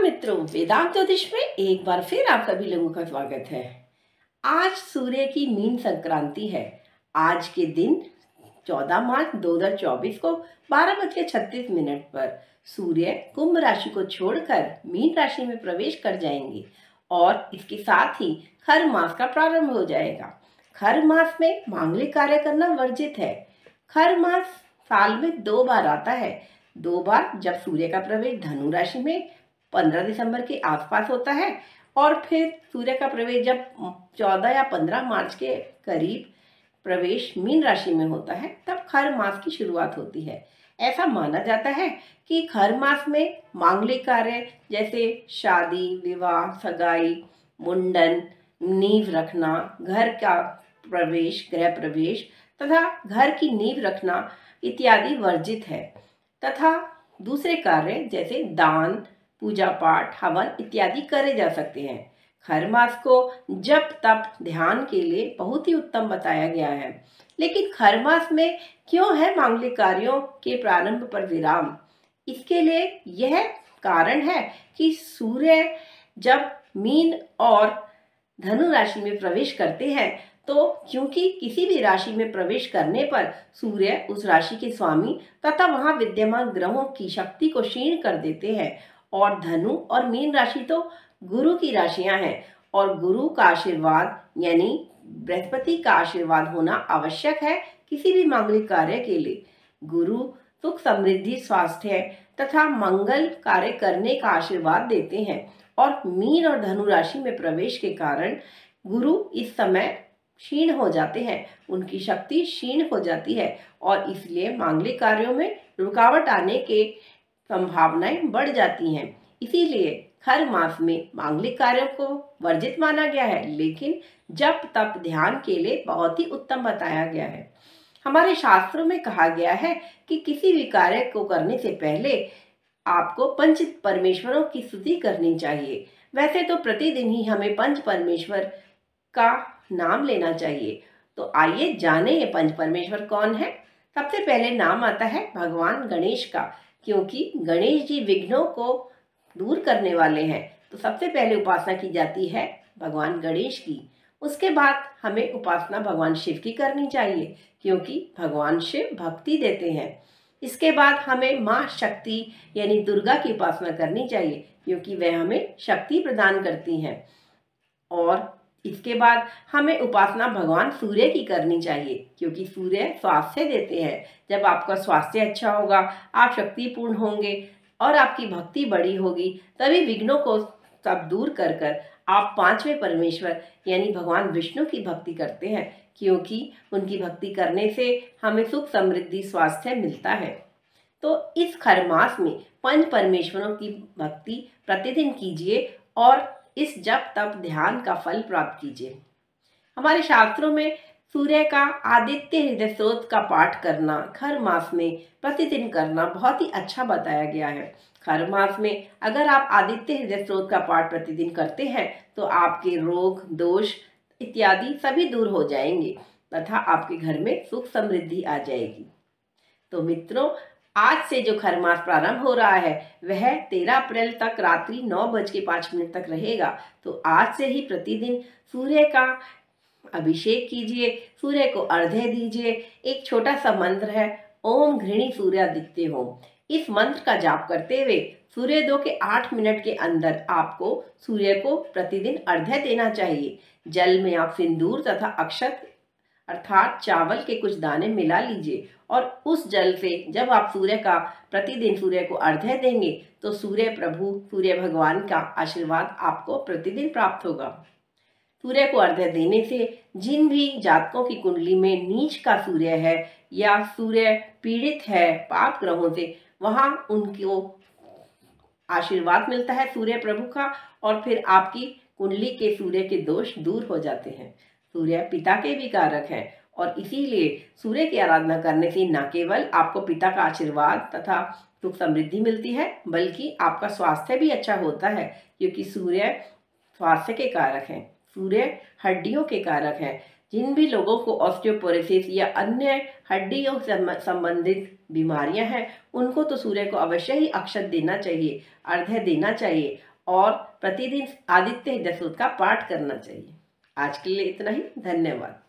मित्रों, वेदांत ज्योतिष में एक बार फिर आप सभी लोगों का स्वागत है। आज सूर्य की मीन संक्रांति है। आज के दिन 14 मार्च 2024 को 12:36 पर सूर्य कुंभ राशि को छोड़कर मीन राशि में प्रवेश कर जाएंगे और इसके साथ ही खर मास का प्रारंभ हो जाएगा। खर मास में मांगलिक कार्य करना वर्जित है। खर मास साल में 2 बार आता है। 2 बार जब सूर्य का प्रवेश धनु राशि में 15 दिसंबर के आसपास होता है और फिर सूर्य का प्रवेश जब 14 या 15 मार्च के करीब प्रवेश मीन राशि में होता है, तब खर मास की शुरुआत होती है। ऐसा माना जाता है कि खर मास में मांगलिक कार्य जैसे शादी, विवाह, सगाई, मुंडन, नींव रखना, घर का प्रवेश, गृह प्रवेश तथा घर की नींव रखना इत्यादि वर्जित है तथा दूसरे कार्य जैसे दान, पूजा पाठ, हवन इत्यादि करे जा सकते हैं। खर मास को जप तप ध्यान के लिए बहुत ही उत्तम बताया गया है। लेकिन खर मास में क्यों है मांगलिक कार्यों के प्रारंभ पर विराम? इसके लिए यह कारण है कि सूर्य जब मीन और धनु राशि में प्रवेश करते हैं तो क्योंकि किसी भी राशि में प्रवेश करने पर सूर्य उस राशि के स्वामी तथा वहां विद्यमान ग्रहों की शक्ति को क्षीण कर देते हैं और धनु और मीन राशि तो गुरु की राशियां हैं और गुरु का आशीर्वाद यानी बृहस्पति का आशीर्वाद होना आवश्यक है किसी भी मांगलिक कार्य के लिए। गुरु सुख, समृद्धि, स्वास्थ्य तथा मंगल कार्य करने का आशीर्वाद देते हैं और मीन और धनु राशि में प्रवेश के कारण गुरु इस समय क्षीण हो जाते हैं, उनकी शक्ति क्षीण हो जाती है और इसलिए मांगलिक कार्यों में रुकावट आने के संभावनाएं बढ़ जाती हैं। इसीलिए खर मास में मांगलिक कार्यों को वर्जित माना गया है, लेकिन जप तप ध्यान के लिए बहुत ही उत्तम बताया गया है। हमारे शास्त्रों में कहा गया है कि किसी भी कार्य को करने से पहले आपको पंच परमेश्वरों की स्तुति करनी चाहिए। वैसे तो प्रतिदिन ही हमें पंच परमेश्वर का नाम लेना चाहिए। तो आइए जाने ये पंच परमेश्वर कौन है। सबसे पहले नाम आता है भगवान गणेश का, क्योंकि गणेश जी विघ्नों को दूर करने वाले हैं, तो सबसे पहले उपासना की जाती है भगवान गणेश की। उसके बाद हमें उपासना भगवान शिव की करनी चाहिए, क्योंकि भगवान शिव भक्ति देते हैं। इसके बाद हमें माँ शक्ति यानी दुर्गा की उपासना करनी चाहिए, क्योंकि वह हमें शक्ति प्रदान करती हैं। और इसके बाद हमें उपासना भगवान सूर्य की करनी चाहिए, क्योंकि सूर्य स्वास्थ्य देते हैं। जब आपका स्वास्थ्य अच्छा होगा, आप शक्तिपूर्ण होंगे और आपकी भक्ति बड़ी होगी, तभी विघ्नों को सब दूर कर कर आप 5वें परमेश्वर यानी भगवान विष्णु की भक्ति करते हैं, क्योंकि उनकी भक्ति करने से हमें सुख, समृद्धि, स्वास्थ्य मिलता है। तो इस खर मास में पंच परमेश्वरों की भक्ति प्रतिदिन कीजिए और इस जप तप ध्यान का फल प्राप्त कीजिए। हमारे शास्त्रों में सूर्य का आदित्य हृदय स्त्रोत का पाठ करना खर मास में प्रतिदिन करना बहुत ही अच्छा बताया गया है। खर मास में अगर आप आदित्य हृदय स्त्रोत का पाठ प्रतिदिन करते हैं तो आपके रोग, दोष इत्यादि सभी दूर हो जाएंगे तथा आपके घर में सुख समृद्धि आ जाएगी। तो मित्रों, आज से जो खर मास प्रारंभ हो रहा है वह 13 अप्रैल तक रात्रि 9:05 तक रहेगा। तो आज से ही प्रतिदिन सूर्य का अभिषेक कीजिए, सूर्य को अर्घ्य दीजिए। एक छोटा सा मंत्र है, ओम घृणी सूर्यादित्य होम। इस मंत्र का जाप करते हुए सूर्योदय के 8 मिनट के अंदर आपको सूर्य को प्रतिदिन अर्घ्य देना चाहिए। जल में आप सिंदूर तथा अक्षत अर्थात चावल के कुछ दाने मिला लीजिए और उस जल से जब आप प्रतिदिन सूर्य को अर्घ्य देंगे तो सूर्य प्रभु, सूर्य भगवान का आशीर्वाद आपको प्रतिदिन प्राप्त होगा। सूर्य को अर्घ्य देने से जिन भी जातकों की कुंडली में नीच का सूर्य है या सूर्य पीड़ित है पाप ग्रहों से, वहां उनको आशीर्वाद मिलता है सूर्य प्रभु का और फिर आपकी कुंडली के सूर्य के दोष दूर हो जाते हैं। सूर्य पिता के भी कारक हैं और इसीलिए सूर्य की आराधना करने से न केवल आपको पिता का आशीर्वाद तथा सुख समृद्धि मिलती है, बल्कि आपका स्वास्थ्य भी अच्छा होता है, क्योंकि सूर्य स्वास्थ्य के कारक हैं, सूर्य हड्डियों के कारक हैं। जिन भी लोगों को ऑस्टियोपोरोसिस या अन्य हड्डियों से संबंधित बीमारियां हैं, उनको तो सूर्य को अवश्य ही अक्षत देना चाहिए, अर्घ्य देना चाहिए और प्रतिदिन आदित्य हृदय सूक्त का पाठ करना चाहिए। आज के लिए इतना ही। धन्यवाद।